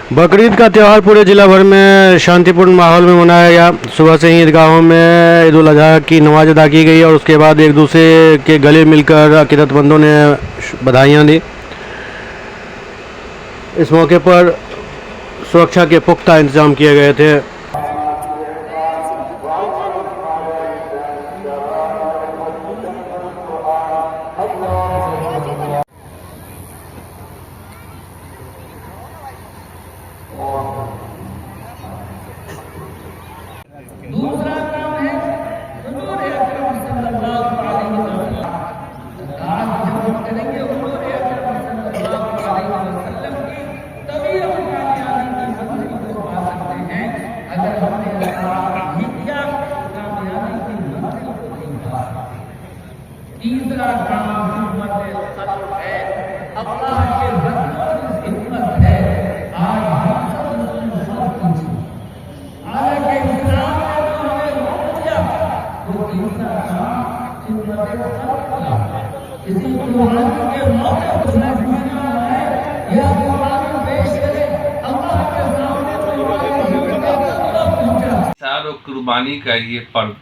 बकरीद का त्यौहार पूरे जिला भर में शांतिपूर्ण माहौल में मनाया गया। सुबह से ही ईदगाहों में ईद उल अजहा की नमाज अदा की गई और उसके बाद एक दूसरे के गले मिलकर अकीदतमंदों ने बधाइयाँ दी। इस मौके पर सुरक्षा के पुख्ता इंतजाम किए गए थे। दूसरा काम है हुजूर अकरम सल्लल्लाहु अलैहि वसल्लम। आज जब हम करेंगे हुजूर अकरम सल्लल्लाहु अलैहि वसल्लम की, तभी हम कामयाबी की मंजिल को पा सकते हैं। अगर हमने ऐसा नहीं किया तो कामयाबी की मंजिल को नहीं पा सकते। तीसरा काम हिम्मत क़ल्ब है, अल्लाह के रसूल की हिम्मत है। आज हम सब कीजिए, हालांकि इस्लाम इसी कुर्बानी के मौके पर यह कुर्बानी पेश करे, अल्लाह के सामने सार और कुर्बानी का ये पर्व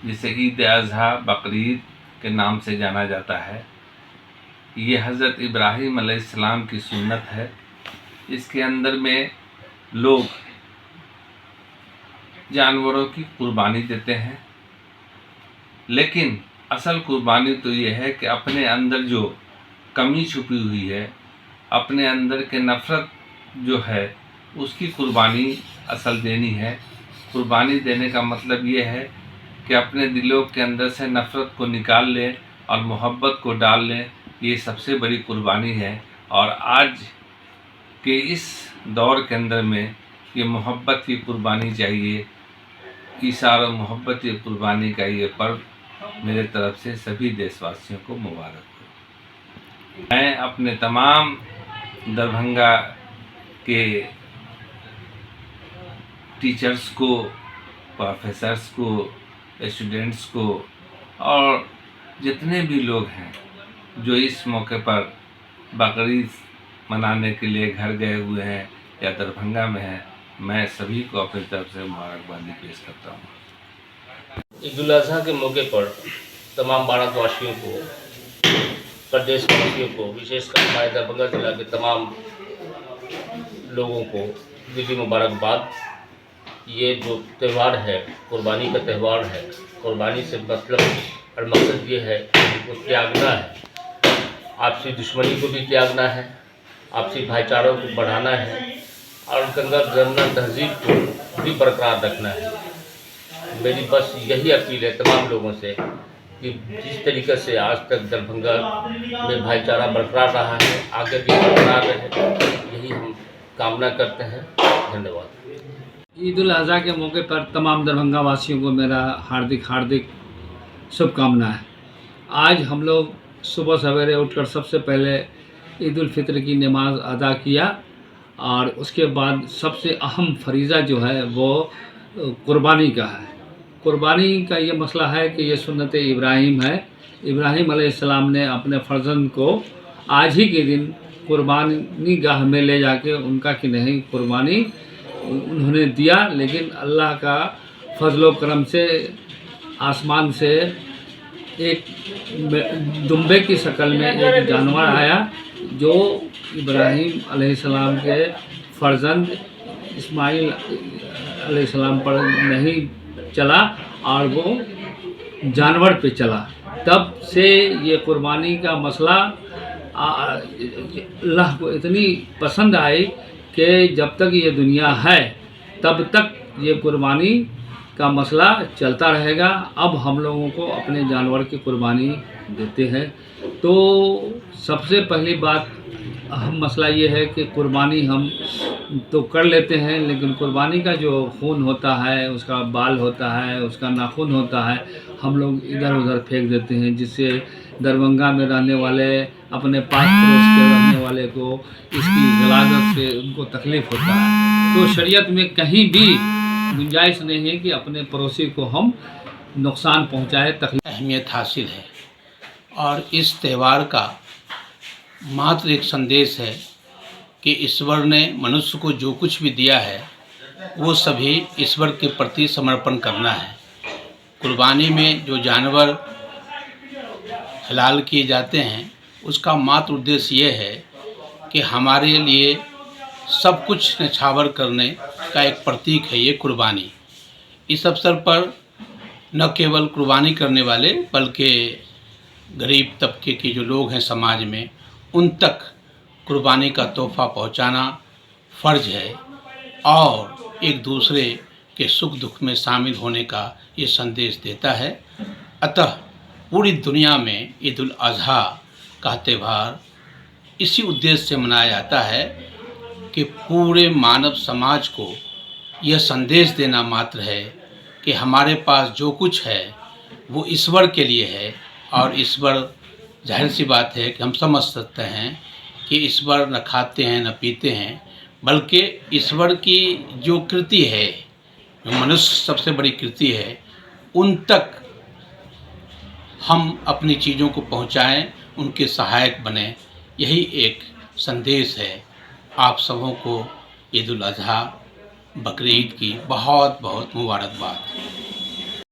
जिसे ईद अज़हा बकरीद के नाम से जाना जाता है, ये हज़रत इब्राहीम अलैहिस्सलाम की सुन्नत है। इसके अंदर में लोग जानवरों की कुर्बानी देते हैं, लेकिन असल कुर्बानी तो ये है कि अपने अंदर जो कमी छुपी हुई है, अपने अंदर के नफ़रत जो है, उसकी कुर्बानी असल देनी है। कुर्बानी देने का मतलब ये है कि अपने दिलों के अंदर से नफ़रत को निकाल लें और मोहब्बत को डाल लें। ये सबसे बड़ी कुर्बानी है और आज के इस दौर के अंदर में ये मोहब्बत की कुर्बानी चाहिए। ईसार और मोहब्बत की कुर्बानी का ये पर्व मेरे तरफ से सभी देशवासियों को मुबारक हो। मैं अपने तमाम दरभंगा के टीचर्स को, प्रोफेसर्स को, स्टूडेंट्स को और जितने भी लोग हैं जो इस मौके पर बकरीद मनाने के लिए घर गए हुए हैं या दरभंगा में हैं, मैं सभी को अपनी तरफ से मुबारकबादी पेश करता हूँ। ईद उल अज़हा के मौके पर तमाम भारतवासियों को, प्रदेशवासियों को, विशेषकर हमारे दरभंगा जिला के तमाम लोगों को ईद मुबारकबाद। ये जो त्यौहार है, कुर्बानी का त्यौहार है। कुर्बानी से मतलब और मकसद ये है कि उनको त्यागना है, आपसी दुश्मनी को भी त्यागना है, आपसी भाईचारों को बढ़ाना है और गंगा जमुना तहजीब को भी बरकरार रखना है। मेरी बस यही अपील है तमाम लोगों से कि जिस तरीके से आज तक दरभंगा में भाईचारा बरकरार रहा है, आगे भी बरकरार रहे, यही हम कामना करते हैं। धन्यवाद। ईद उल अज़हा के मौके पर तमाम दरभंगा वासियों को मेरा हार्दिक शुभकामनाएं। आज हम लोग सुबह सवेरे उठकर सबसे पहले ईद उल फित्र की नमाज अदा किया और उसके बाद सबसे अहम फरीज़ा जो है वो कुर्बानी का है। कुर्बानी का ये मसला है कि ये सुन्नत इब्राहीम है। इब्राहीम अलैहिस्सलाम ने अपने फर्जंद को आज ही के दिन कुर्बानी गाह में ले जाके उनका कि नहीं कुर्बानी उन्होंने दिया, लेकिन अल्लाह का फजलो करम से आसमान से एक दुम्बे की शक्ल में एक जानवर आया जो इब्राहीम अलैहिस्सलाम के फर्जंद इस्माइल अलैहिस्सलाम पर नहीं चला और वो जानवर पे चला। तब से ये कुर्बानी का मसला अल्लाह को इतनी पसंद आई कि जब तक ये दुनिया है तब तक ये कुर्बानी का मसला चलता रहेगा। अब हम लोगों को अपने जानवर की कुर्बानी देते हैं। तो सबसे पहली बात अहम मसला ये है कि कुर्बानी हम तो कर लेते हैं, लेकिन कुर्बानी का जो खून होता है, उसका बाल होता है, उसका नाखून होता है, हम लोग इधर उधर फेंक देते हैं, जिससे दरभंगा में रहने वाले अपने पास पड़ोस के रहने वाले को इसकी गलाजत से उनको तकलीफ़ होता है। तो शरीयत में कहीं भी गुंजाइश नहीं है कि अपने पड़ोसी को हम नुकसान पहुंचाए, तकलीफ। अहमियत हासिल है और इस त्यौहार का मात्र एक संदेश है कि ईश्वर ने मनुष्य को जो कुछ भी दिया है वो सभी ईश्वर के प्रति समर्पण करना है। कुर्बानी में जो जानवर हलाल किए जाते हैं उसका मात्र उद्देश्य ये है कि हमारे लिए सब कुछ न्यौछावर करने का एक प्रतीक है ये कुर्बानी। इस अवसर पर न केवल कुर्बानी करने वाले बल्कि गरीब तबके के जो लोग हैं समाज में उन तक कुर्बानी का तोहफा पहुंचाना फ़र्ज है और एक दूसरे के सुख दुख में शामिल होने का ये संदेश देता है। अतः पूरी दुनिया में ईद उल अज़हा का त्यौहार इसी उद्देश्य से मनाया जाता है कि पूरे मानव समाज को यह संदेश देना मात्र है कि हमारे पास जो कुछ है वो ईश्वर के लिए है और ईश्वर, जाहिर सी बात है कि हम समझ सकते हैं कि ईश्वर न खाते हैं न पीते हैं, बल्कि ईश्वर की जो कृति है, जो मनुष्य सबसे बड़ी कृति है, उन तक हम अपनी चीज़ों को पहुंचाएं, उनके सहायक बने। यही एक संदेश है। आप सबों को ईद उल अज़हा बकरीद की बहुत बहुत मुबारकबाद।